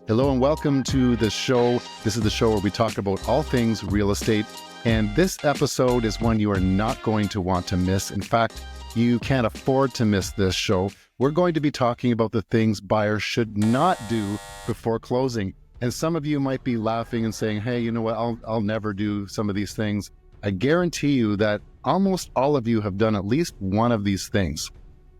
Hello and welcome to the show. This is the show where we talk about all things real estate. And this episode is one you are not going to want to miss. In fact, you can't afford to miss this show. We're going to be talking about the things buyers should not do before closing. And some of you might be laughing and saying, hey, you know what, I'll never do some of these things. I guarantee you that almost all of you have done at least one of these things.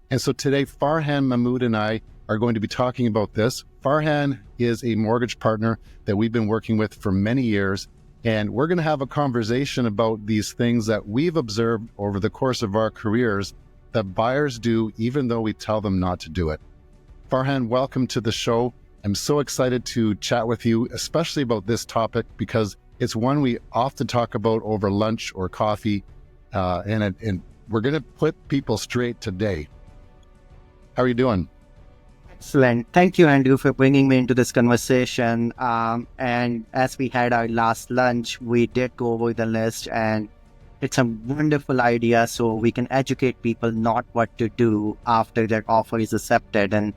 And so today, Farhan Mahmood and I are going to be talking about this. Farhan is a mortgage partner that we've been working with for many years, and we're going to have a conversation about these things that we've observed over the course of our careers that buyers do even though we tell them not to do it. Farhan, welcome to the show. I'm so excited to chat with you, especially about this topic, because it's one we often talk about over lunch or coffee, and we're going to put people straight today. How are you doing? Excellent. Thank you, Andrew, for bringing me into this conversation. And as we had our last lunch, we did go over the list, and it's a wonderful idea so we can educate people not what to do after their offer is accepted and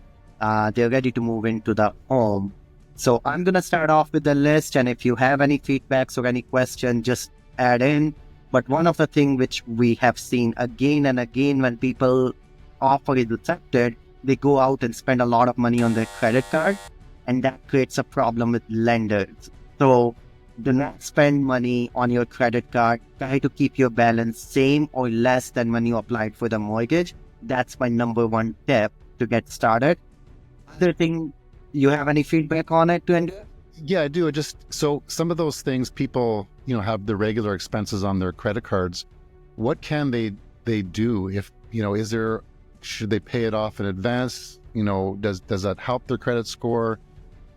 they're ready to move into the home. So I'm going to start off with the list, and if you have any feedbacks or any questions, just add in. But one of the things which we have seen again and again when people offer is accepted, they go out and spend a lot of money on their credit card, and that creates a problem with lenders. So do not spend money on your credit card. Try to keep your balance same or less than when you applied for the mortgage. That's my number one tip to get started. Other thing, you have any feedback on it, Andrew? Yeah, I do. So some of those things people, have the regular expenses on their credit cards. What can they do if, should they pay it off in advance? Does that help their credit score?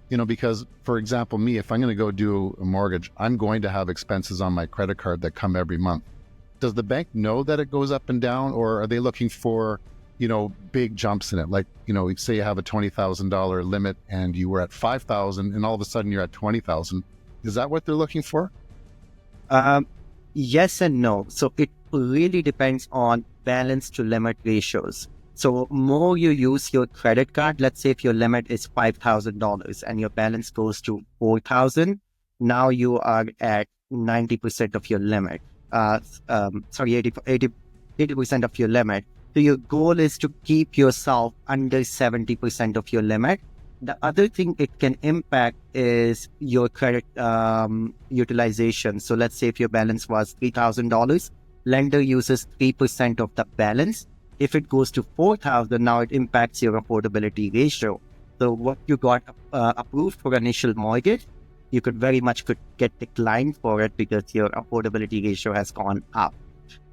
Because, for example, me, if I'm going to go do a mortgage, I'm going to have expenses on my credit card that come every month. Does the bank know that it goes up and down, or are they looking for, big jumps in it? Like, say you have a $20,000 limit and you were at 5,000 and all of a sudden you're at 20,000. Is that what they're looking for? Yes and no. So it really depends on balance to limit ratios. So more you use your credit card, let's say if your limit is $5,000 and your balance goes to 4,000, now you are at 90% of your limit. 80% of your limit. So your goal is to keep yourself under 70% of your limit. The other thing it can impact is your credit utilization. So let's say if your balance was $3,000, lender uses 3% of the balance. If it goes to 4,000, now it impacts your affordability ratio. So what you got approved for initial mortgage, you could get declined for it because your affordability ratio has gone up.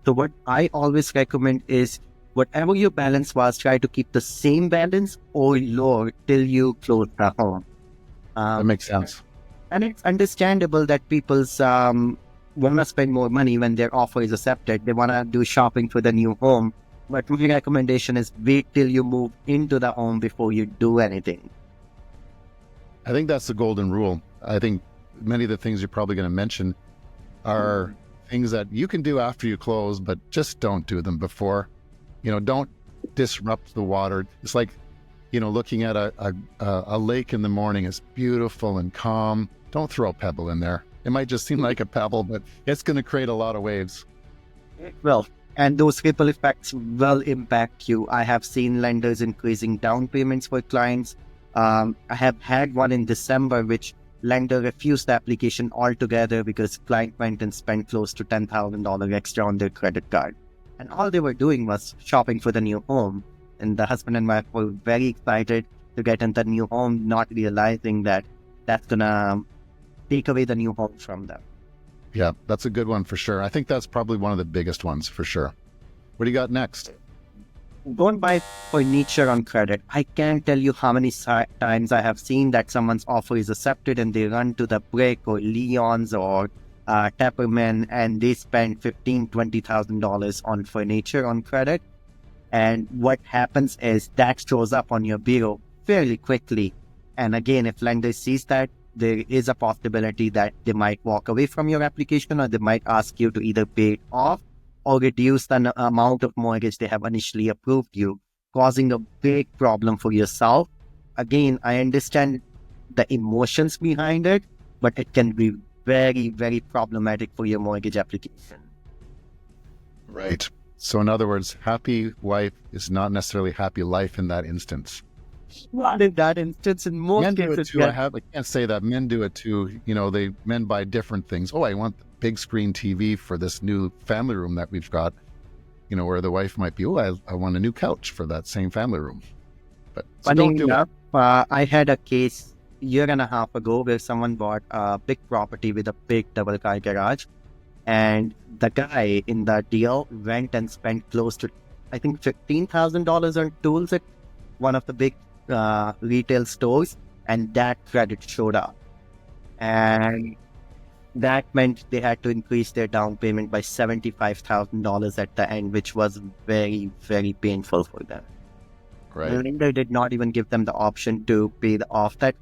So what I always recommend is whatever your balance was, try to keep the same balance or lower till you close the home. That makes sense. And it's understandable that people's want to spend more money when their offer is accepted. They want to do shopping for the new home. But my recommendation is wait till you move into the home before you do anything. I think that's the golden rule. I think many of the things you're probably going to mention are things that you can do after you close, but just don't do them before. Don't disrupt the water. It's like, looking at a lake in the morning. It's beautiful and calm. Don't throw a pebble in there. It might just seem like a pebble, but it's going to create a lot of waves. Well, and those ripple effects will impact you. I have seen lenders increasing down payments for clients. I have had one in December, which lender refused the application altogether because client went and spent close to $10,000 extra on their credit card. And all they were doing was shopping for the new home. And the husband and wife were very excited to get in the new home, not realizing that that's going to take away the new home from them. Yeah, that's a good one for sure. I think that's probably one of the biggest ones for sure. What do you got next? Don't buy furniture on credit. I can't tell you how many times I have seen that someone's offer is accepted and they run to the Brick or Leon's or Tapperman and they spend $15,000, $20,000 on furniture on credit. And what happens is that shows up on your bureau fairly quickly. And again, if lender sees that, there is a possibility that they might walk away from your application, or they might ask you to either pay it off or reduce the amount of mortgage they have initially approved you, causing a big problem for yourself. Again, I understand the emotions behind it, but it can be very, very problematic for your mortgage application. Right. So in other words, happy wife is not necessarily happy life in that instance. Not in that instance, in most Men do it cases, too. I can't say that. Men do it too. Men buy different things. Oh, I want the big screen TV for this new family room that we've got. Where the wife might be, oh, I want a new couch for that same family room. But so don't do it. I had a case a year and a half ago where someone bought a big property with a big double car garage, and the guy in the deal went and spent close to, I think, $15,000 on tools at one of the big retail stores, and that credit showed up, and that meant they had to increase their down payment by $75,000 at the end, which was very, very painful for them. Right. The lender did not even give them the option to pay off that.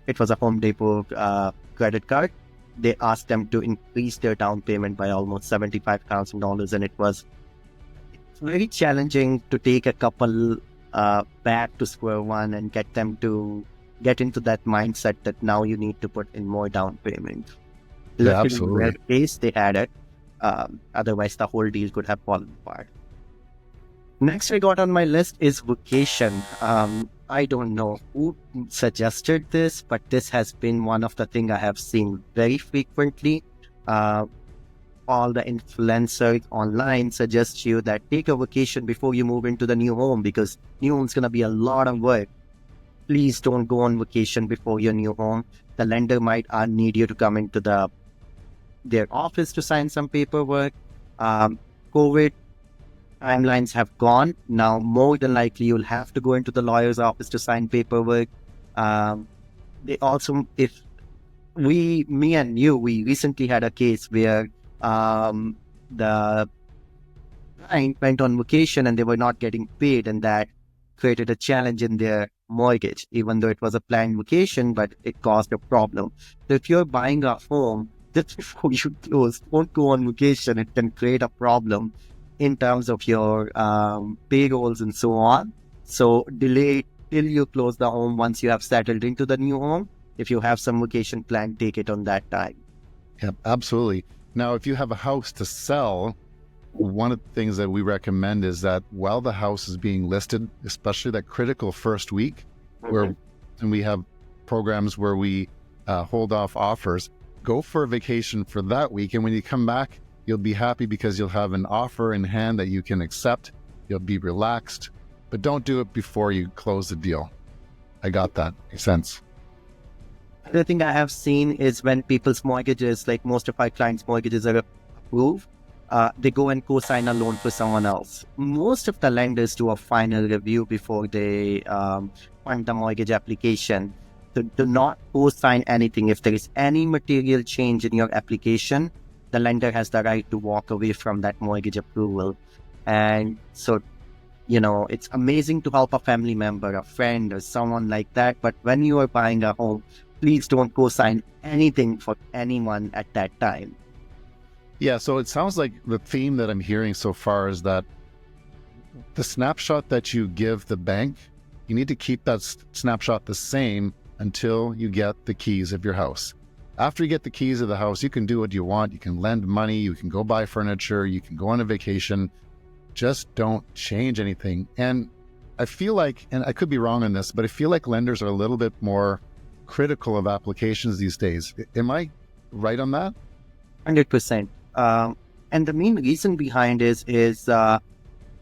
It was a Home Depot credit card. They asked them to increase their down payment by almost $75,000, and it was very challenging to take a couple back to square one and get them to get into that mindset that now you need to put in more down payment. Yeah, absolutely. In their case, they had it. Otherwise, the whole deal could have fallen apart. Next I got on my list is vacation. I don't know who suggested this, but this has been one of the things I have seen very frequently. All the influencers online suggest you that take a vacation before you move into the new home, because new home's going to be a lot of work. Please don't go on vacation before your new home. The lender might need you to come into their office to sign some paperwork. COVID timelines have gone. Now, more than likely, you'll have to go into the lawyer's office to sign paperwork. They also, me and you, we recently had a case where the client went on vacation and they were not getting paid, and that created a challenge in their mortgage, even though it was a planned vacation, but it caused a problem. So if you're buying a home, just before you close, don't go on vacation. It can create a problem in terms of your payrolls and so on. So delay till you close the home. Once you have settled into the new home, if you have some vacation plan, take it on that time. Yeah, absolutely. Now, if you have a house to sell, one of the things that we recommend is that while the house is being listed, especially that critical first week, and we have programs where we hold off offers, go for a vacation for that week. And when you come back, you'll be happy because you'll have an offer in hand that you can accept. You'll be relaxed, but don't do it before you close the deal. I got that. Makes sense. The thing I have seen is when people's mortgages, like most of our clients' mortgages are approved, they go and co-sign a loan for someone else. Most of the lenders do a final review before they fund the mortgage application. So do not co-sign anything. If there is any material change in your application, the lender has the right to walk away from that mortgage approval. And so, it's amazing to help a family member, a friend, or someone like that. But when you are buying a home, please don't co-sign anything for anyone at that time. Yeah, so it sounds like the theme that I'm hearing so far is that the snapshot that you give the bank, you need to keep that snapshot the same until you get the keys of your house. After you get the keys of the house, you can do what you want. You can lend money, you can go buy furniture, you can go on a vacation. Just don't change anything. And I feel like, and I could be wrong on this, but I feel like lenders are a little bit more critical of applications these days. Am I right on that? 100%. And the main reason behind is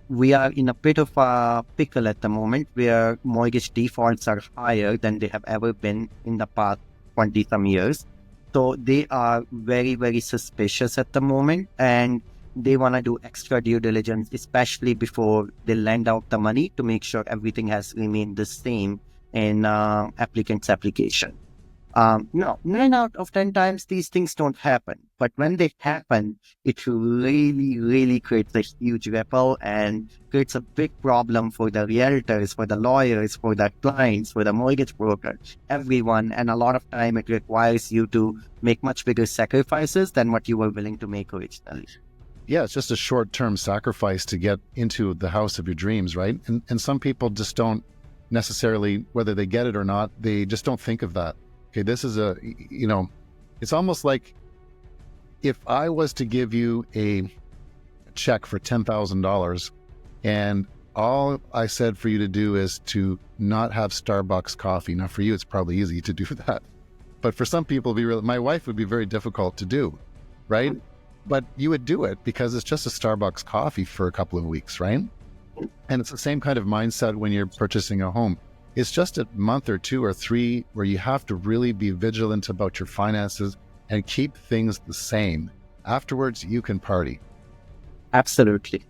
we are in a bit of a pickle at the moment where mortgage defaults are higher than they have ever been in the past 20 some years. So they are very, very suspicious at the moment, and they want to do extra due diligence, especially before they lend out the money, to make sure everything has remained the same in applicant's application. No, 9 out of 10 times these things don't happen. But when they happen, it really, really creates a huge ripple and creates a big problem for the realtors, for the lawyers, for the clients, for the mortgage broker, everyone. And a lot of time it requires you to make much bigger sacrifices than what you were willing to make originally. Yeah, it's just a short-term sacrifice to get into the house of your dreams, right? And some people just don't necessarily, whether they get it or not, they just don't think of that. Okay, this is it's almost like if I was to give you a check for $10,000 and all I said for you to do is to not have Starbucks coffee. Now, for you, it's probably easy to do that. But for some people, my wife would be very difficult to do, right? But you would do it because it's just a Starbucks coffee for a couple of weeks, right? And it's the same kind of mindset when you're purchasing a home. It's just a month or 2 or 3 where you have to really be vigilant about your finances and keep things the same. Afterwards, you can party. Absolutely.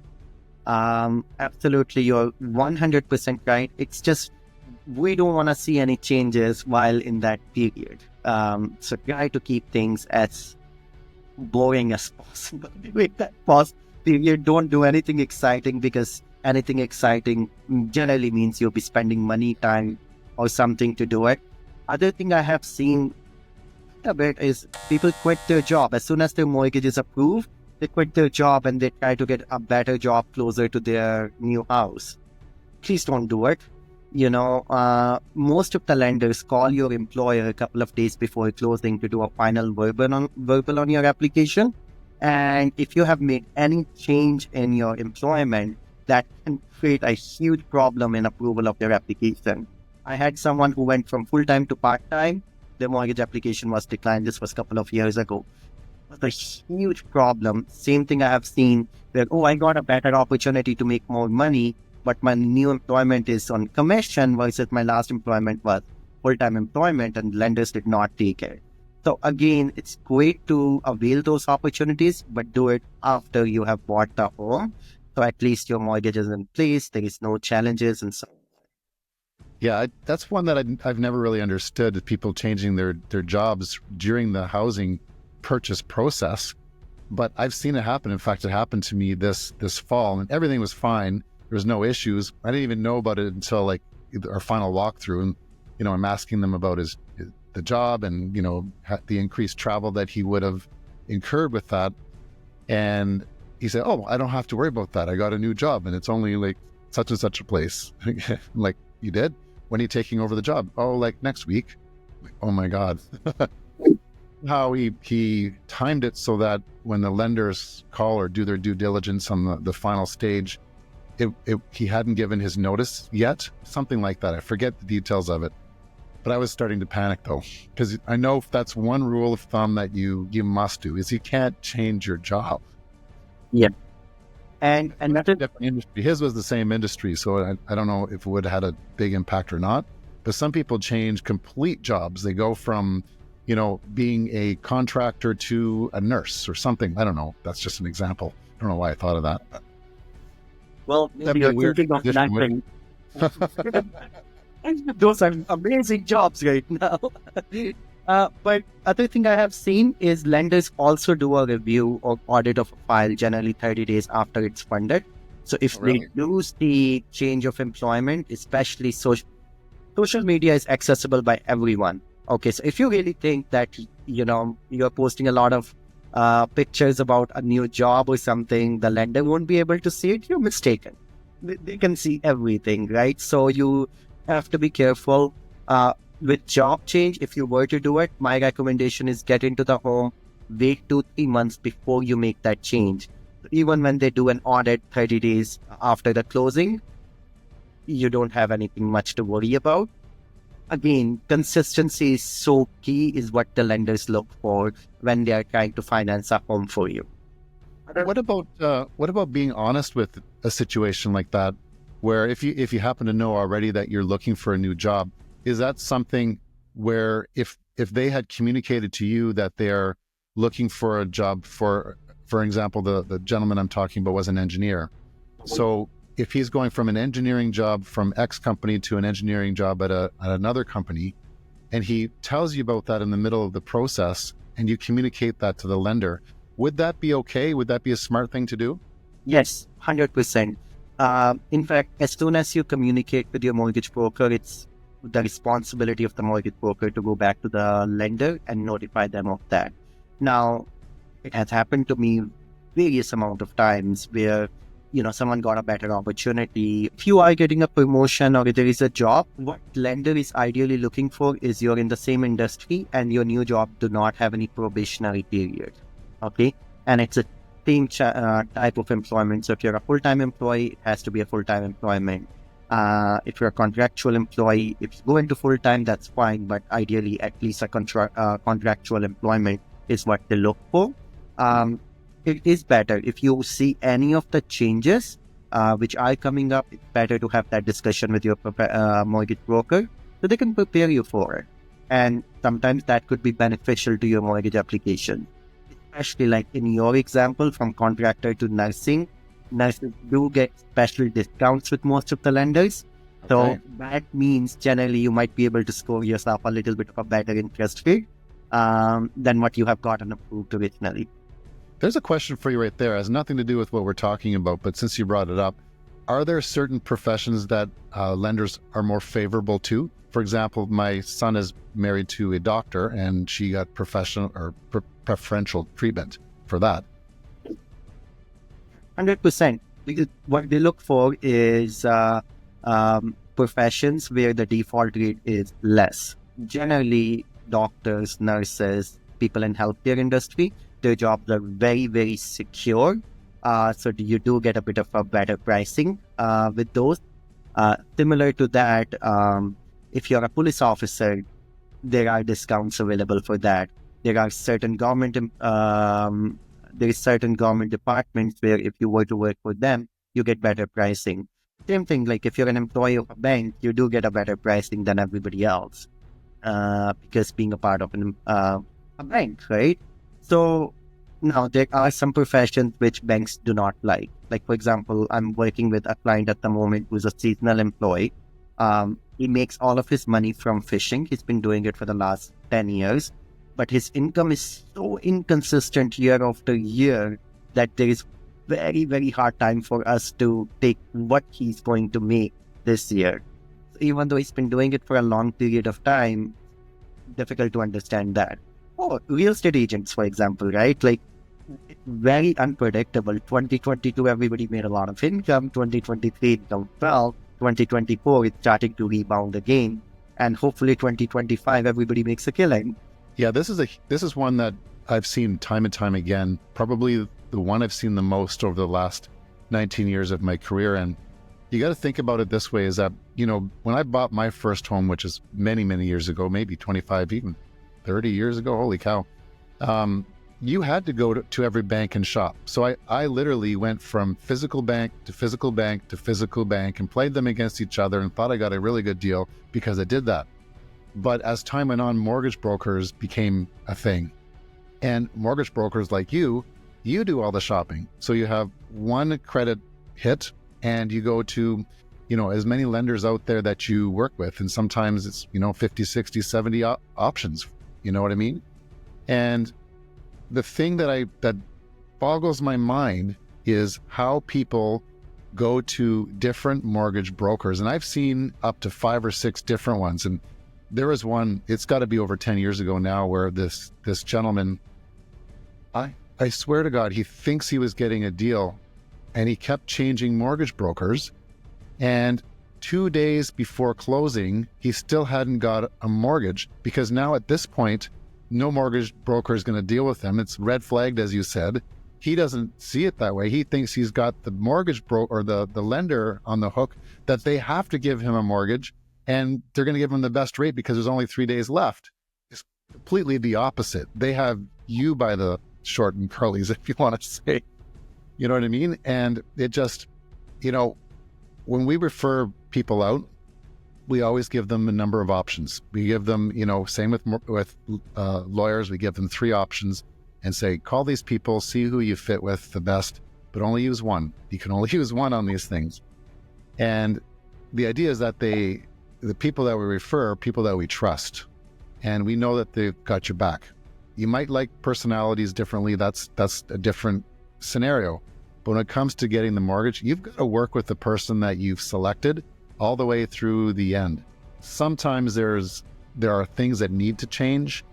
Absolutely. You're 100% right. It's just, we don't want to see any changes while in that period. So try to keep things as boring as possible during that pause period. Don't do anything exciting, because anything exciting generally means you'll be spending money, time, or something to do it. Other thing I have seen a bit is people quit their job. As soon as their mortgage is approved, they quit their job and they try to get a better job closer to their new house. Please don't do it. Most of the lenders call your employer a couple of days before closing to do a final verbal on your application. And if you have made any change in your employment, that can create a huge problem in approval of your application. I had someone who went from full-time to part-time. Their mortgage application was declined. This was a couple of years ago. It was a huge problem. Same thing I have seen where, I got a better opportunity to make more money, but my new employment is on commission versus my last employment was full-time employment, and lenders did not take it. So again, it's great to avail those opportunities, but do it after you have bought the home. So at least your mortgage is in place, there is no challenges and so on. Yeah, that's one that I've never really understood, people changing their jobs during the housing purchase process. But I've seen it happen. In fact, it happened to me this fall, and everything was fine. There was no issues. I didn't even know about it until like our final walkthrough. And, I'm asking them about the job and, the increased travel that he would have incurred with that. And he said, I don't have to worry about that. I got a new job and it's only like such and such a place. I'm like, you did? When are you taking over the job? Oh, like next week. Like, oh my God. How he timed it so that when the lenders call or do their due diligence on the final stage, he hadn't given his notice yet, something like that. I forget the details of it, but I was starting to panic though, because I know if that's one rule of thumb that you must do is you can't change your job. Yeah. And that is different industry. His was the same industry, so I don't know if it would have had a big impact or not. But some people change complete jobs. They go from being a contractor to a nurse or something. I don't know. That's just an example. I don't know why I thought of that. Well, maybe you're thinking of nothing. Those are amazing jobs right now. But other thing I have seen is lenders also do a review or audit of a file generally 30 days after it's funded. So if they lose the change of employment, especially social media is accessible by everyone. Okay, so if you really think that, you're posting a lot of pictures about a new job or something, the lender won't be able to see it, you're mistaken. They can see everything, right? So you have to be careful. With job change, if you were to do it, my recommendation is get into the home, wait 2-3 months before you make that change. Even when they do an audit 30 days after the closing, you don't have anything much to worry about. Again, consistency is so key, is what the lenders look for when they are trying to finance a home for you. What about being honest with a situation like that, where if you happen to know already that you're looking for a new job, is that something where if they had communicated to you that they're looking for a job, for example, the gentleman I'm talking about was an engineer. So if he's going from an engineering job from X company to an engineering job at another company, and he tells you about that in the middle of the process, and you communicate that to the lender, would that be okay? Would that be a smart thing to do? Yes, 100%. In fact, as soon as you communicate with your mortgage broker, it's the responsibility of the mortgage broker to go back to the lender and notify them of that. Now, it has happened to me various amount of times where someone got a better opportunity. If you are getting a promotion or if there is a job, what lender is ideally looking for is you're in the same industry and your new job do not have any probationary period. Okay. And it's a same type of employment. So if you're a full-time employee, it has to be a full-time employment. If you're a contractual employee, if you go into full-time, that's fine. But ideally, at least a contractual employment is what they look for. It is better if you see any of the changes which are coming up. It's better to have that discussion with your mortgage broker so they can prepare you for it. And sometimes that could be beneficial to your mortgage application. Especially like in your example, from contractor to nursing, nurses do get special discounts with most of the lenders. Okay. So that means generally you might be able to score yourself a little bit of a better interest rate than what you have gotten approved originally. There's a question for you right there. It has nothing to do with what we're talking about, but since you brought it up, are there certain professions that lenders are more favorable to? For example, my son is married to a doctor and she got professional or preferential treatment for that. 100%. Because what they look for is professions where the default rate is less. Generally, doctors, nurses, people in healthcare industry, their jobs are very, very secure. So you do get a bit of a better pricing with those. Similar to that, if you're a police officer, there are discounts available for that. There are certain government departments where if you were to work with them, you get better pricing. Same thing, like if you're an employee of a bank, you do get a better pricing than everybody else because being a part of a bank, right? So now there are some professions which banks do not like. Like, for example, I'm working with a client at the moment who's a seasonal employee. He makes all of his money from fishing. He's been doing it for the last 10 years. But his income is so inconsistent year after year that there is very, very hard time for us to take what he's going to make this year. Even though he's been doing it for a long period of time, difficult to understand that. Oh, real estate agents, for example, right? Like, very unpredictable. 2022, everybody made a lot of income. 2023, income fell. 2024, it's starting to rebound again. And hopefully 2025, everybody makes a killing. Yeah, this is one that I've seen time and time again. Probably the one I've seen the most over the last 19 years of my career. And you got to think about it this way: is that, when I bought my first home, which is many, many years ago, maybe 25, even 30 years ago, holy cow, you had to go to every bank and shop. So I literally went from physical bank to physical bank to physical bank and played them against each other and thought I got a really good deal because I did that. But as time went on, mortgage brokers became a thing. And mortgage brokers like you do all the shopping. So you have one credit hit and you go to, as many lenders out there that you work with. And sometimes it's, 50, 60, 70 options. You know what I mean? And the thing that boggles my mind is how people go to different mortgage brokers. And I've seen up to 5 or 6 different ones. And there was one, it's got to be over 10 years ago now, where this gentleman, I swear to God, he thinks he was getting a deal and he kept changing mortgage brokers. And 2 days before closing, he still hadn't got a mortgage because now at this point, no mortgage broker is going to deal with him. It's red flagged, as you said. He doesn't see it that way. He thinks he's got the mortgage broker or the lender on the hook, that they have to give him a mortgage and they're going to give him the best rate because there's only 3 days left. It's completely the opposite. They have you by the short and curlies, if you want to say, you know what I mean? And it just, when we refer people out, we always give them a number of options. We give them, same with lawyers, we give them 3 options and say, call these people, see who you fit with the best, but only use one. You can only use one on these things. And the idea is that the people that we refer are people that we trust, and we know that they've got your back. You might like personalities differently. That's a different scenario. But when it comes to getting the mortgage, you've got to work with the person that you've selected all the way through the end. Sometimes there are things that need to change.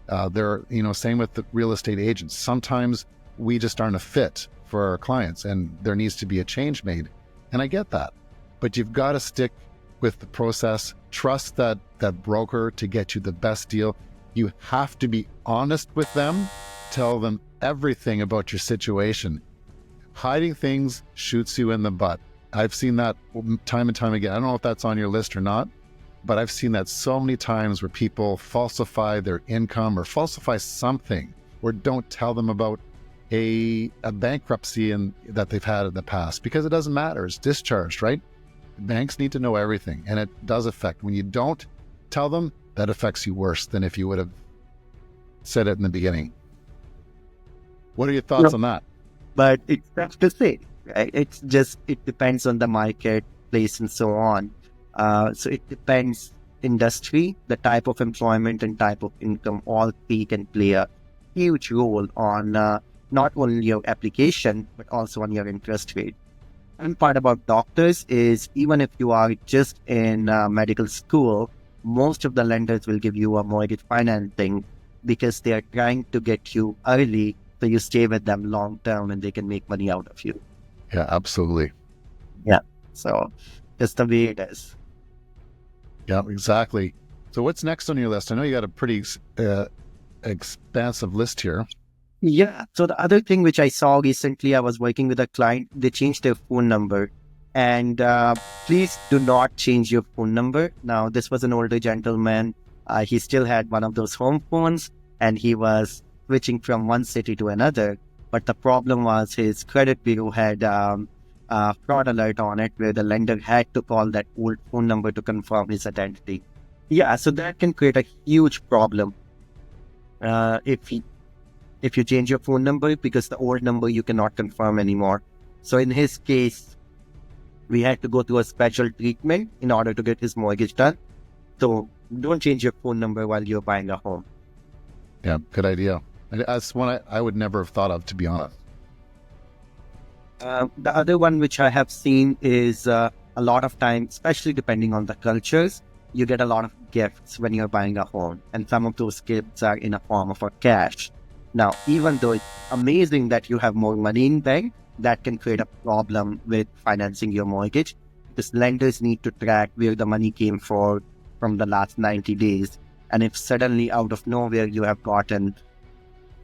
Same with the real estate agents. Sometimes we just aren't a fit for our clients, and there needs to be a change made. And I get that. But you've got to stick with the process, trust that broker to get you the best deal. You have to be honest with them, tell them everything about your situation. Hiding things shoots you in the butt. I've seen that time and time again. I don't know if that's on your list or not, but I've seen that so many times where people falsify their income or falsify something, or don't tell them about a bankruptcy that they've had in the past, because it doesn't matter. It's discharged, right? Banks need to know everything, and it does affect. When you don't tell them, that affects you worse than if you would have said it in the beginning. What are your thoughts on that? But it's tough to say, right? It depends on the marketplace and so on. So it depends industry, the type of employment and type of income, all three can play a huge role on not only your application, but also on your interest rate. And part about doctors is, even if you are just in medical school, most of the lenders will give you a mortgage financing because they are trying to get you early so you stay with them long term and they can make money out of you. Yeah, absolutely. Yeah. So that's the way it is. Yeah, exactly. So what's next on your list? I know you got a pretty expansive list here. Yeah. So the other thing which I saw recently, I was working with a client, they changed their phone number. And please do not change your phone number. Now, this was an older gentleman. He still had one of those home phones, and he was switching from one city to another. But the problem was his credit bureau had a fraud alert on it, where the lender had to call that old phone number to confirm his identity. Yeah, so that can create a huge problem if you change your phone number, because the old number you cannot confirm anymore. So in his case, we had to go through a special treatment in order to get his mortgage done. So don't change your phone number while you're buying a home. Yeah, good idea. That's one I would never have thought of, to be honest. The other one which I have seen is a lot of time, especially depending on the cultures, you get a lot of gifts when you're buying a home. And some of those gifts are in a form of a cash. Now, even though it's amazing that you have more money in bank, that can create a problem with financing your mortgage, because lenders need to track where the money came from the last 90 days. And if suddenly out of nowhere you have gotten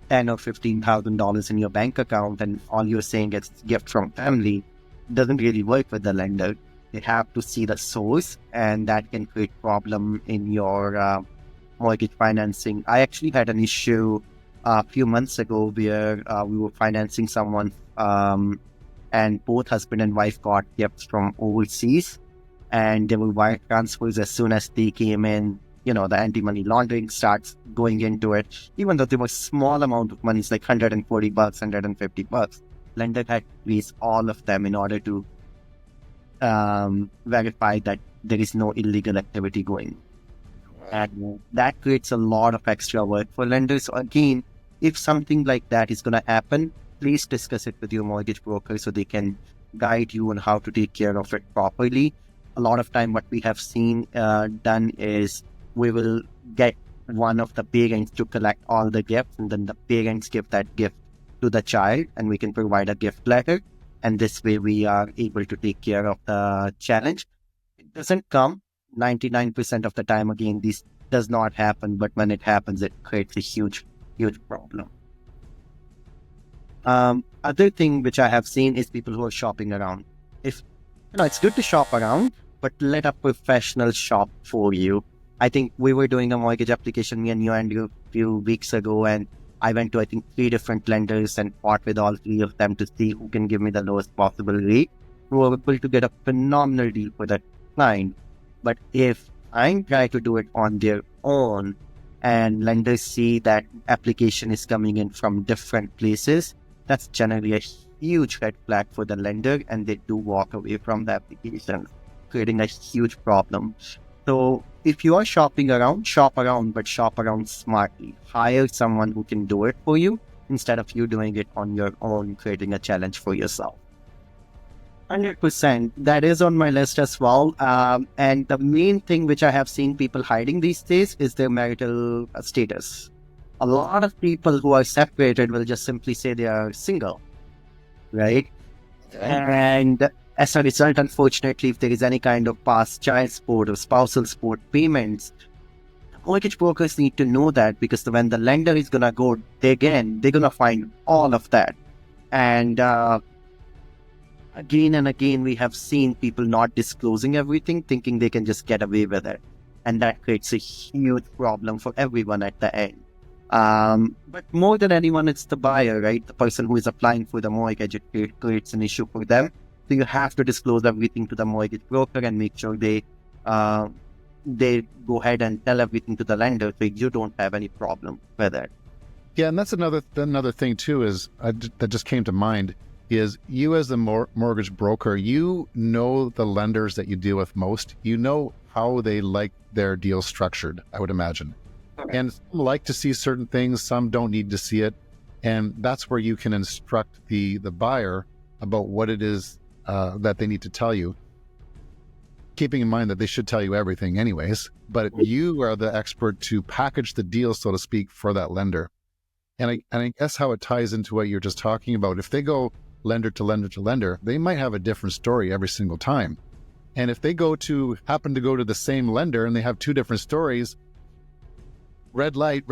$10,000 or $15,000 in your bank account and all you're saying is gift from family, it doesn't really work with the lender. They have to see the source, and that can create problem in your mortgage financing. I actually had an issue a few months ago where we were financing someone and both husband and wife got gifts from overseas, and there were wire transfers as soon as they came in. You know, the anti-money laundering starts going into it. Even though there was small amount of money, it's like $140, $150. Lender had to release all of them in order to verify that there is no illegal activity going. And that creates a lot of extra work for lenders. So again, if something like that is going to happen, please discuss it with your mortgage broker so they can guide you on how to take care of it properly. A lot of time what we have seen done is we will get one of the parents to collect all the gifts, and then the parents give that gift to the child, and we can provide a gift letter. And this way we are able to take care of the challenge. It doesn't come 99% of the time. Again, this does not happen, but when it happens, it creates a huge problem. Other thing which I have seen is people who are shopping around. If it's good to shop around, but let a professional shop for you. I think we were doing a mortgage application, me and you, Andrew, a few weeks ago, and I went to, I think, 3 different lenders and fought with all 3 of them to see who can give me the lowest possible rate. We were able to get a phenomenal deal for that client. But if I try to do it on their own and lenders see that application is coming in from different places, that's generally a huge red flag for the lender, and they do walk away from the application, creating a huge problem. So if you are shopping around, shop around, but shop around smartly. Hire someone who can do it for you instead of you doing it on your own, creating a challenge for yourself. 100%. That is on my list as well. And the main thing which I have seen people hiding these days is their marital status. A lot of people who are separated will just simply say they are single. right? And as a result, unfortunately, if there is any kind of past child support or spousal support payments, mortgage brokers need to know that, because when the lender is going to go again, they're going to find all of that. And again and again, we have seen people not disclosing everything, thinking they can just get away with it. And that creates a huge problem for everyone at the end. But more than anyone, it's the buyer, right? The person who is applying for the mortgage. It creates an issue for them. So you have to disclose everything to the mortgage broker and make sure they go ahead and tell everything to the lender, so you don't have any problem with it. Yeah, and that's another thing too, is that just came to mind, is you as the mortgage broker, you know the lenders that you deal with most. You know how they like their deal structured, I would imagine. Okay. And some like to see certain things, some don't need to see it. And that's where you can instruct the buyer about what it is that they need to tell you, keeping in mind that they should tell you everything anyways, but you are the expert to package the deal, so to speak, for that lender. And I guess how it ties into what you're just talking about, if they go lender to lender to lender, they might have a different story every single time. And if they happen to go to the same lender and they have two different stories, red light,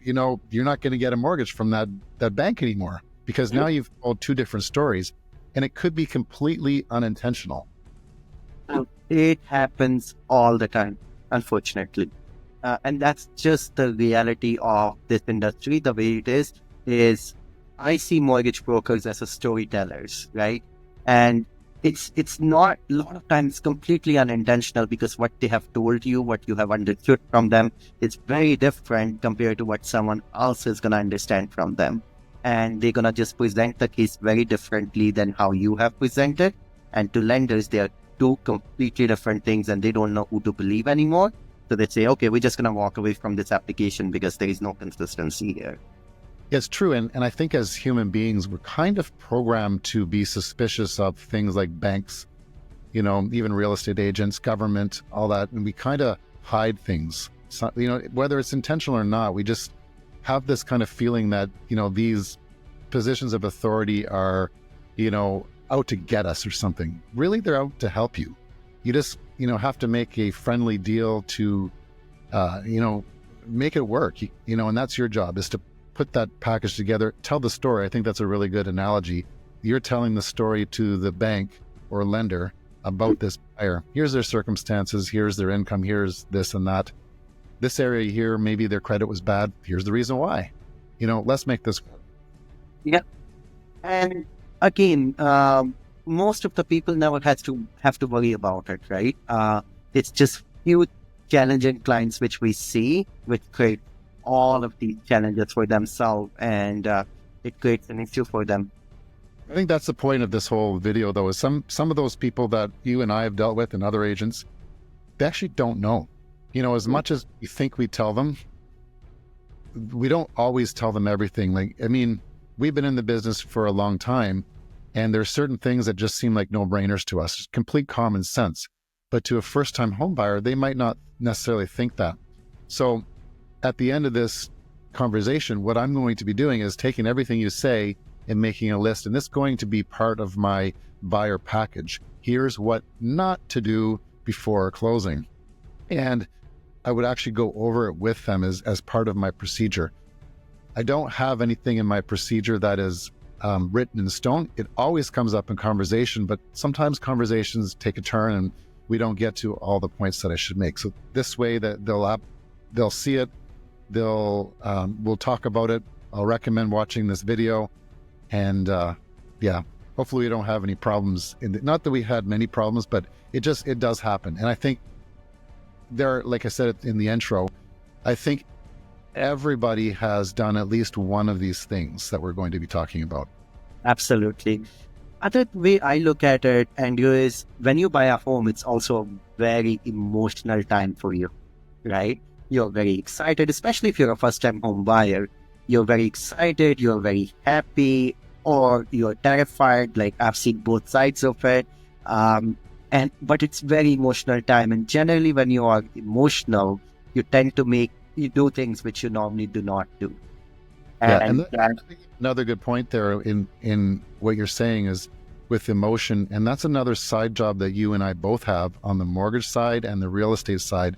you're not going to get a mortgage from that bank anymore, because now you've told two different stories, and it could be completely unintentional. It happens all the time, unfortunately. And that's just the reality of this industry. The way it is I see mortgage brokers as a storytellers, right? And it's not, a lot of times, completely unintentional, because what they have told you, what you have understood from them, is very different compared to what someone else is going to understand from them. And they're going to just present the case very differently than how you have presented. And to lenders, they are two completely different things, and they don't know who to believe anymore. So they say, okay, we're just going to walk away from this application because there is no consistency here. It's true. And I think as human beings, we're kind of programmed to be suspicious of things like banks, even real estate agents, government, all that. And we kind of hide things. So, whether it's intentional or not, we just have this kind of feeling that, these positions of authority are, out to get us or something. Really, they're out to help you. You just, have to make a friendly deal to, make it work, and that's your job, is to put that package together, tell the story. I think that's a really good analogy. You're telling the story to the bank or lender about this buyer. Here's their circumstances. Here's their income. Here's this and that. This area here, maybe their credit was bad. Here's the reason why. Let's make this work. Yeah. And again, most of the people never have to worry about it, right? It's just few challenging clients which we see, which create all of these challenges for themselves, and it creates an issue for them. I think that's the point of this whole video, though, is some of those people that you and I have dealt with and other agents, they actually don't know. As much as we think we tell them, we don't always tell them everything. We've been in the business for a long time, and there's certain things that just seem like no-brainers to us, complete common sense. But to a first-time home buyer, they might not necessarily think that. So at the end of this conversation, what I'm going to be doing is taking everything you say and making a list, and this is going to be part of my buyer package. Here's what not to do before closing. And I would actually go over it with them as part of my procedure. I don't have anything in my procedure that is written in stone. It always comes up in conversation, but sometimes conversations take a turn and we don't get to all the points that I should make. So this way that they'll see it, we'll talk about it. I'll recommend watching this video, and hopefully we don't have any problems. Not that we had many problems, but it does happen. And I think like I said in the intro, I think everybody has done at least one of these things that we're going to be talking about. Absolutely. Other way I look at it, Andrew, is when you buy a home, it's also a very emotional time for you, right? You're very excited, especially if you're a first-time home buyer. You're very excited, you're very happy, or you're terrified. Like, I've seen both sides of it. But it's very emotional time. And generally, when you are emotional, you tend to you do things which you normally do not do. Yeah, And and I think another good point there in what you're saying is with emotion, and that's another side job that you and I both have on the mortgage side and the real estate side,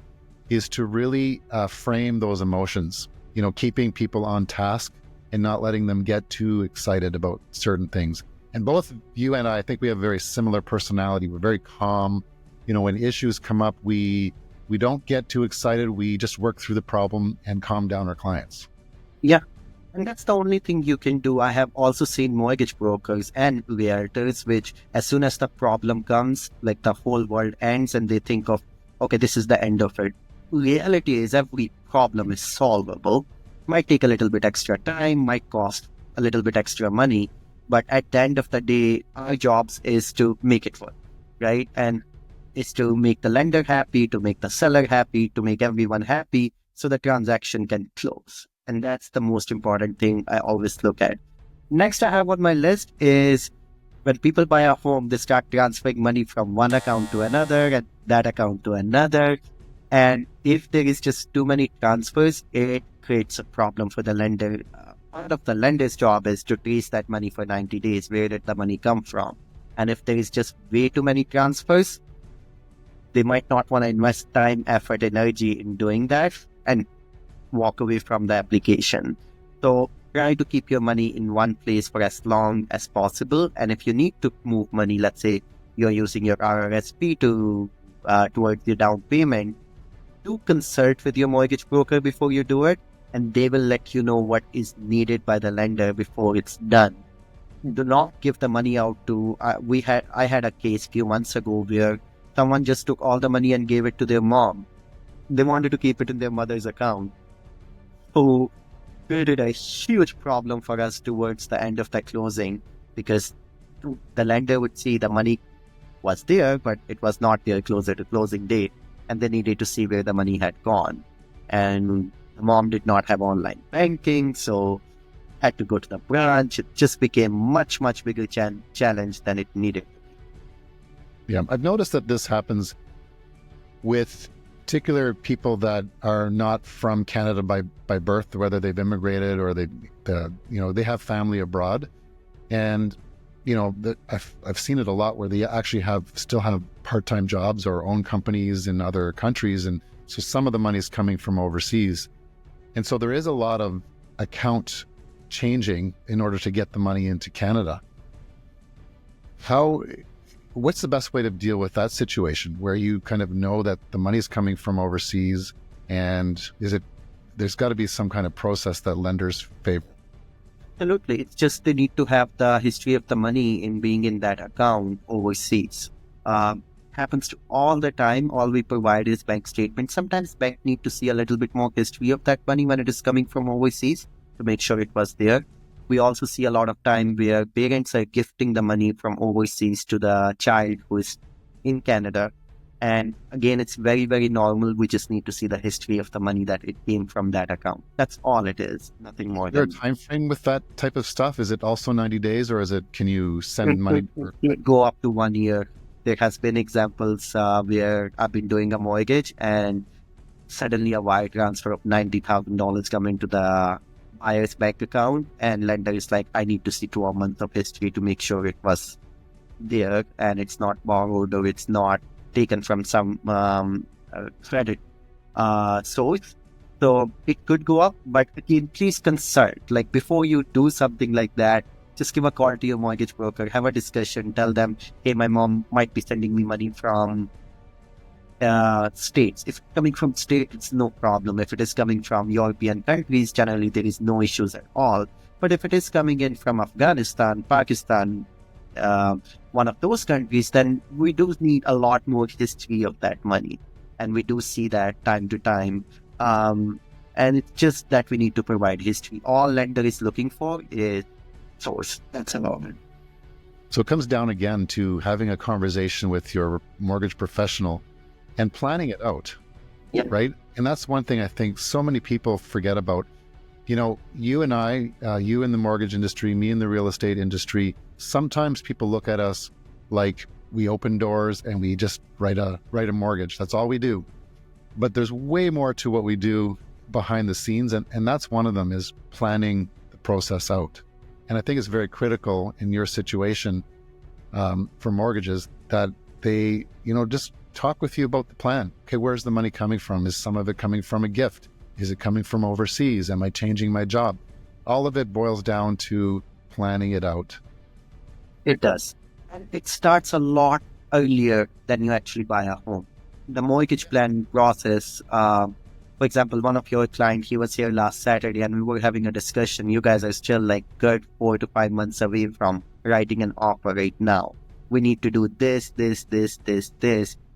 is to really frame those emotions. Keeping people on task and not letting them get too excited about certain things. And both you and I think we have very similar personality. We're very calm. When issues come up, we don't get too excited. We just work through the problem and calm down our clients. yeah, and that's the only thing you can do. I have also seen mortgage brokers and realtors, which as soon as the problem comes, like the whole world ends and they think of, okay, this is the end of it. Reality is every problem is solvable. Might take a little bit extra time, might cost a little bit extra money, but at the end of the day, our jobs is to make it work, right? And it's to make the lender happy, to make the seller happy, to make everyone happy so the transaction can close. And that's the most important thing I always look at. Next I have on my list is when people buy a home, they start transferring money from one account to another and that account to another. And if there is just too many transfers, it creates a problem for the lender. Part of the lender's job is to trace that money for 90 days. Where did the money come from? And if there is just way too many transfers, they might not want to invest time, effort, energy in doing that and walk away from the application. So try to keep your money in one place for as long as possible. And if you need to move money, let's say you're using your RRSP to towards your down payment, do consult with your mortgage broker before you do it, and they will let you know what is needed by the lender before it's done. Do not give the money out to. I had a case a few months ago where someone just took all the money and gave it to their mom. They wanted to keep it in their mother's account. So created a huge problem for us towards the end of the closing, because the lender would see the money was there, but it was not there closer to closing date, and they needed to see where the money had gone. And the mom did not have online banking, so had to go to the branch. It just became much bigger challenge than it needed. Yeah, I've noticed that this happens with particular people that are not from Canada by birth, whether they've immigrated or they have family abroad, and I've seen it a lot where they actually still have part-time jobs or own companies in other countries, and so some of the money is coming from overseas, and so there is a lot of account changing in order to get the money into Canada. What's the best way to deal with that situation where you kind of know that the money is coming from overseas, and there's got to be some kind of process that lenders favor? Absolutely. It's just they need to have the history of the money in being in that account overseas. Happens to all the time. All we provide is bank statements. Sometimes bank need to see a little bit more history of that money when it is coming from overseas to make sure it was there. We also see a lot of time where parents are gifting the money from overseas to the child who is in Canada. And again, it's very normal. We just need to see the history of the money that it came from that account. That's all it is. Nothing more. Is there a time frame with that type of stuff? Is it also 90 days or can you send money? It go up to 1 year. There has been examples where I've been doing a mortgage and suddenly a wire transfer of $90,000 come into the buyer's bank account, and lender is like, I need to see 12 months of history to make sure it was there and it's not borrowed or it's not taken from some credit source. So it could go up, but again, please consult. Like before you do something like that, just give a call to your mortgage broker, have a discussion, tell them, hey, my mom might be sending me money from states. If it's coming from states, it's no problem. If it is coming from European countries, generally there is no issues at all. But if it is coming in from Afghanistan, Pakistan, one of those countries, then we do need a lot more history of that money. And we do see that time to time. And it's just that we need to provide history. All lender is looking for is source. That's about it. So it comes down again to having a conversation with your mortgage professional and planning it out, right? And that's one thing I think so many people forget about. You and I, you in the mortgage industry, me in the real estate industry, sometimes people look at us like we open doors and we just write a mortgage. That's all we do. But there's way more to what we do behind the scenes. And that's one of them, is planning the process out. And I think it's very critical in your situation for mortgages that they, just talk with you about the plan. Okay, where's the money coming from? Is some of it coming from a gift? Is it coming from overseas? Am I changing my job? All of it boils down to planning it out. It does. And it starts a lot earlier than you actually buy a home. The mortgage planning process, for example, one of your clients, he was here last Saturday and we were having a discussion. You guys are still like good 4 to 5 months away from writing an offer right now. We need to do this.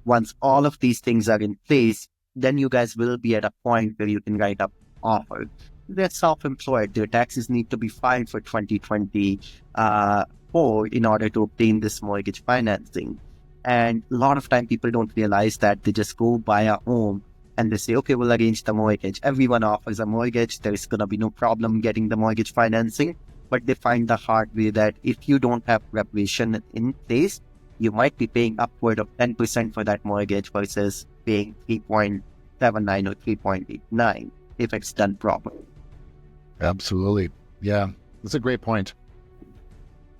Once all of these things are in place, then you guys will be at a point where you can write up offer. They're self-employed. Their taxes need to be filed for 2024 in order to obtain this mortgage financing. And a lot of time people don't realize that. They just go buy a home and they say, okay, we'll arrange the mortgage. Everyone offers a mortgage. There is going to be no problem getting the mortgage financing. But they find the hard way that if you don't have preparation in place, you might be paying upward of 10% for that mortgage versus paying 3.79 or 3.89 if it's done properly. Absolutely. Yeah, that's a great point.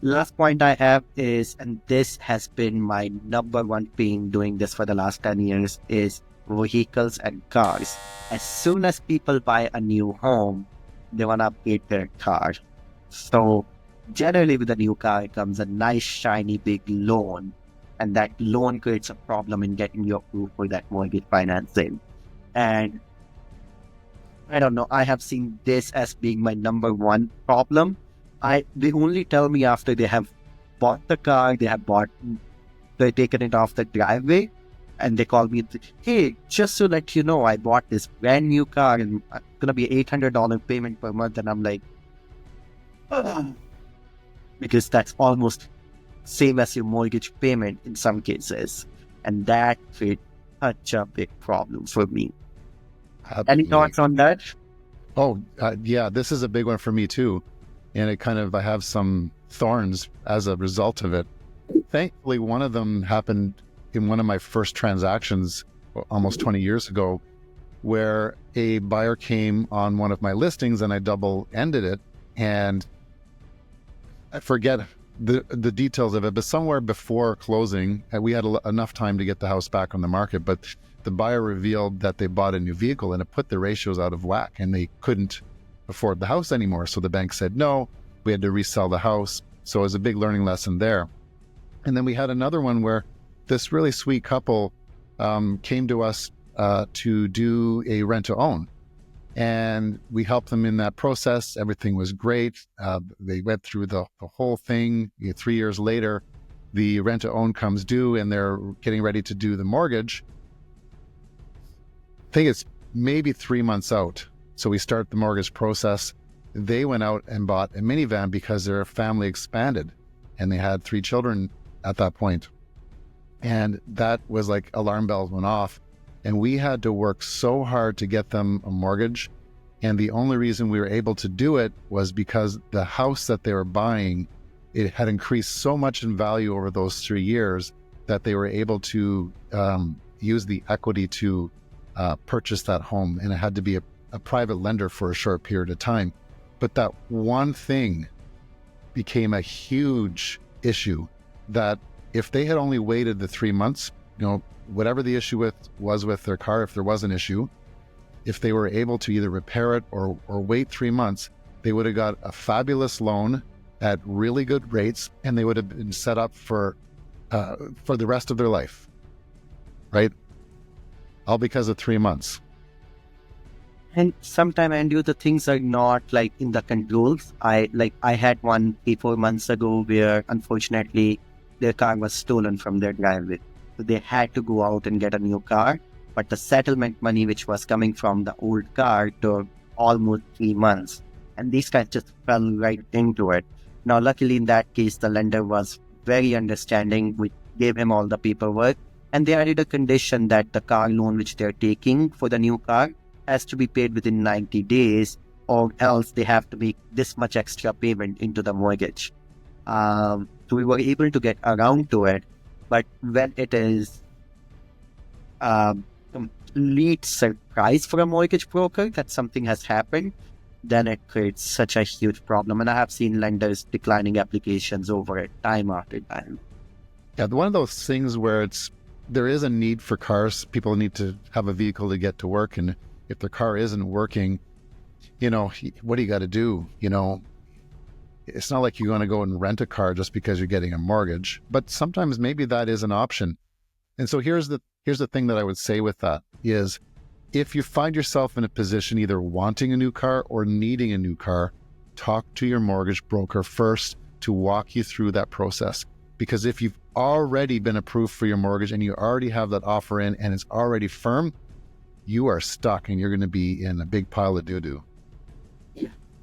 Last point I have is, and this has been my number one pain doing this for the last 10 years, is vehicles and cars. As soon as people buy a new home, they want to upgrade their car. So generally with a new car comes a nice shiny big loan, and that loan creates a problem in getting you approved for that mortgage financing. And I don't know, I have seen this as being my number one problem. They only tell me after they have bought the car, they've taken it off the driveway, and they call me, hey, just to let you know, I bought this brand new car and it's going to be $800 payment per month. And I'm like, because that's almost same as your mortgage payment in some cases. And that creates such a big problem for me. Absolutely. Any thoughts on that? Oh, yeah, this is a big one for me too. And I have some thorns as a result of it. Thankfully, one of them happened in one of my first transactions almost 20 years ago, where a buyer came on one of my listings and I double-ended it. And I forget the details of it, but somewhere before closing, we had enough time to get the house back on the market, but the buyer revealed that they bought a new vehicle and it put the ratios out of whack and they couldn't afford the house anymore. So the bank said no, we had to resell the house. So it was a big learning lesson there. And then we had another one where this really sweet couple came to us to do a rent to own. And we helped them in that process. Everything was great. They went through the whole thing. 3 years later, the rent to own comes due and they're getting ready to do the mortgage. I think it's maybe 3 months out. So we start the mortgage process. They went out and bought a minivan because their family expanded and they had 3 children at that point. And that was like alarm bells went off. And we had to work so hard to get them a mortgage. And the only reason we were able to do it was because the house that they were buying, it had increased so much in value over those 3 years that they were able to use the equity to purchase that home. And it had to be a private lender for a short period of time. But that one thing became a huge issue that if they had only waited the 3 months, whatever the issue was with their car, if there was an issue, if they were able to either repair it or wait 3 months, they would have got a fabulous loan at really good rates and they would have been set up for the rest of their life, right? All because of 3 months. And sometimes, Andrew, the things are not like in the controls. I had one 3-4 months ago where unfortunately their car was stolen from their driveway. So they had to go out and get a new car. But the settlement money, which was coming from the old car, took almost 3 months. And these guys just fell right into it. Now, luckily in that case, the lender was very understanding. We gave him all the paperwork. And they added a condition that the car loan which they're taking for the new car has to be paid within 90 days or else they have to make this much extra payment into the mortgage. So we were able to get around to it. But when it is complete surprise for a mortgage broker that something has happened, then it creates such a huge problem. And I have seen lenders declining applications over it time after time. Yeah, one of those things where there is a need for cars. People need to have a vehicle to get to work. And if their car isn't working, what do you got to do? It's not like you're going to go and rent a car just because you're getting a mortgage, but sometimes maybe that is an option. And so here's the thing that I would say with that is, if you find yourself in a position either wanting a new car or needing a new car, talk to your mortgage broker first to walk you through that process. Because if you've already been approved for your mortgage and you already have that offer in and it's already firm, you are stuck and you're going to be in a big pile of doo-doo.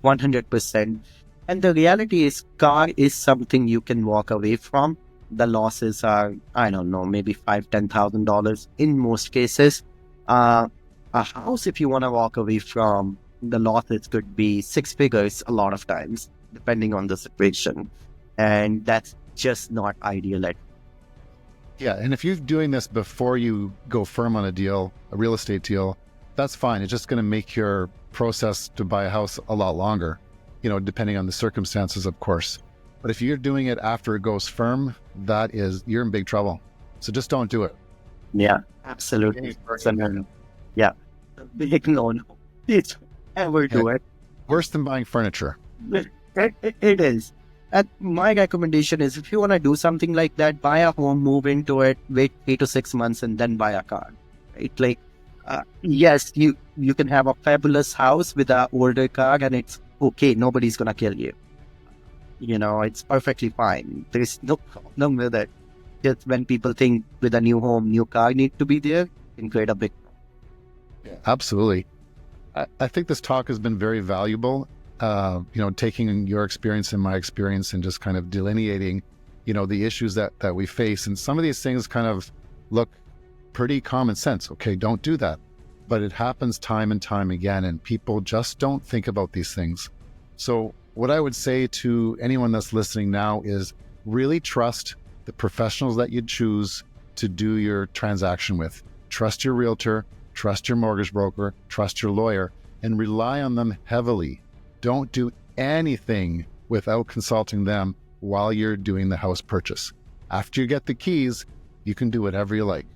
100%. And the reality is, car is something you can walk away from. The losses are, I don't know, maybe $5,000-$10,000 in most cases. A house, if you want to walk away from, the losses could be six figures a lot of times, depending on the situation. And that's just not ideal. Yeah, and if you're doing this before you go firm on a deal, a real estate deal, that's fine. It's just going to make your process to buy a house a lot longer, depending on the circumstances, of course. But if you're doing it after it goes firm, you're in big trouble. So just don't do it. Yeah, absolutely. Yeah, big no. It's ever do it. Worse than buying furniture. It is. And my recommendation is, if you want to do something like that, buy a home, move into it, wait 3 to 6 months, and then buy a car. Right? Yes, you can have a fabulous house with an older car, and it's okay. Nobody's gonna kill you. It's perfectly fine. There's no problem with it. Just when people think with a new home, new car need to be there, can create a big problem. Yeah, absolutely. I think this talk has been very valuable. Taking your experience and my experience and just kind of delineating, the issues that we face. And some of these things kind of look pretty common sense. Okay, don't do that. But it happens time and time again, and people just don't think about these things. So what I would say to anyone that's listening now is really trust the professionals that you choose to do your transaction with. Trust your realtor, trust your mortgage broker, trust your lawyer, and rely on them heavily. Don't do anything without consulting them while you're doing the house purchase. After you get the keys, you can do whatever you like.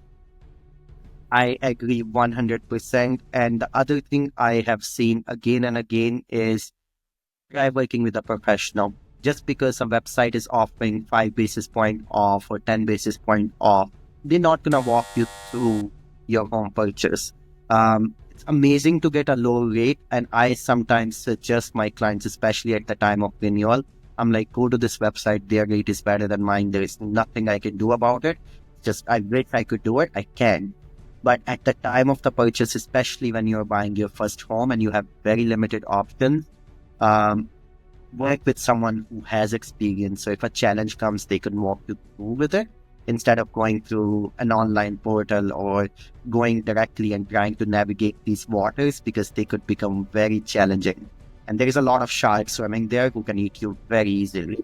I agree 100%. And the other thing I have seen again and again is, try working with a professional. Just because a website is offering 5 basis point off or 10 basis point off, they're not going to walk you through your home purchase. It's amazing to get a low rate. And I sometimes suggest my clients, especially at the time of renewal, I'm like, go to this website. Their rate is better than mine. There is nothing I can do about it. I wish I could do it. I can. But at the time of the purchase, especially when you're buying your first home and you have very limited options, work with someone who has experience. So if a challenge comes, they can walk you through with it instead of going through an online portal or going directly and trying to navigate these waters, because they could become very challenging. And there is a lot of sharks swimming there who can eat you very easily.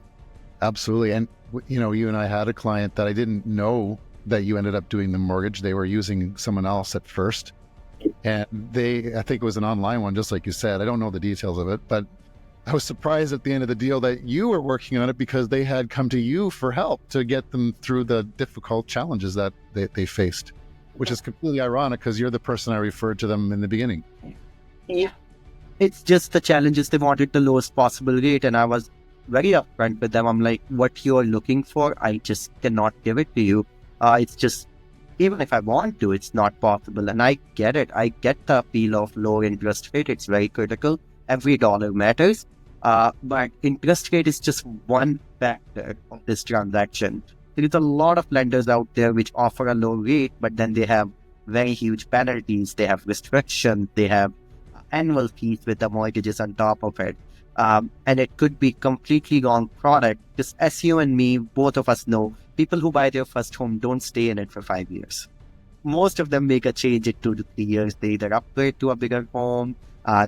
Absolutely. And, you and I had a client that I didn't know that you ended up doing the mortgage. They were using someone else at first. And I think it was an online one, just like you said. I don't know the details of it, but I was surprised at the end of the deal that you were working on it because they had come to you for help to get them through the difficult challenges that they faced, which is completely ironic because you're the person I referred to them in the beginning. Yeah. It's just the challenges. They wanted the lowest possible rate, and I was very upfront with them. I'm like, what you're looking for, I just cannot give it to you. It's just, even if I want to, it's not possible. And I get it. I get the appeal of low interest rate. It's very critical. Every dollar matters. But interest rate is just one factor of this transaction. There is a lot of lenders out there which offer a low rate, but then they have very huge penalties. They have restrictions. They have annual fees with the mortgages on top of it. And it could be completely wrong product. Just as you and me, both of us know, people who buy their first home don't stay in it for 5 years. Most of them make a change in 2 to 3 years. They either upgrade to a bigger home,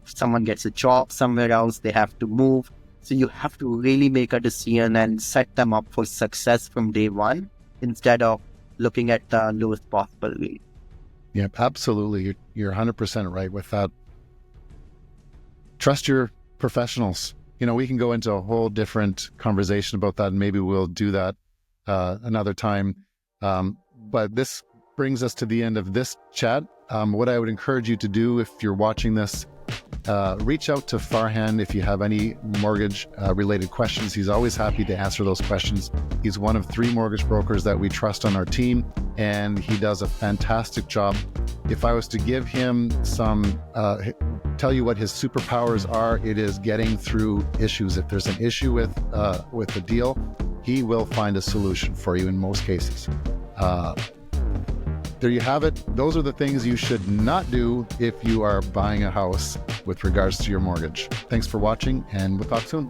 someone gets a job somewhere else, they have to move. So you have to really make a decision and set them up for success from day one instead of looking at the lowest possible rate. Yeah, absolutely. You're 100% right with that. trust your professionals. We can go into a whole different conversation about that, and maybe we'll do that another time. But this brings us to the end of this chat. What I would encourage you to do if you're watching this, reach out to Farhan if you have any mortgage related questions. He's always happy to answer those questions. He's one of 3 mortgage brokers that we trust on our team, and he does a fantastic job. If I was to give him tell you what his superpowers are, it is getting through issues. If there's an issue with the deal, he will find a solution for you in most cases. There you have it. Those are the things you should not do if you are buying a house with regards to your mortgage. Thanks for watching, and we'll talk soon.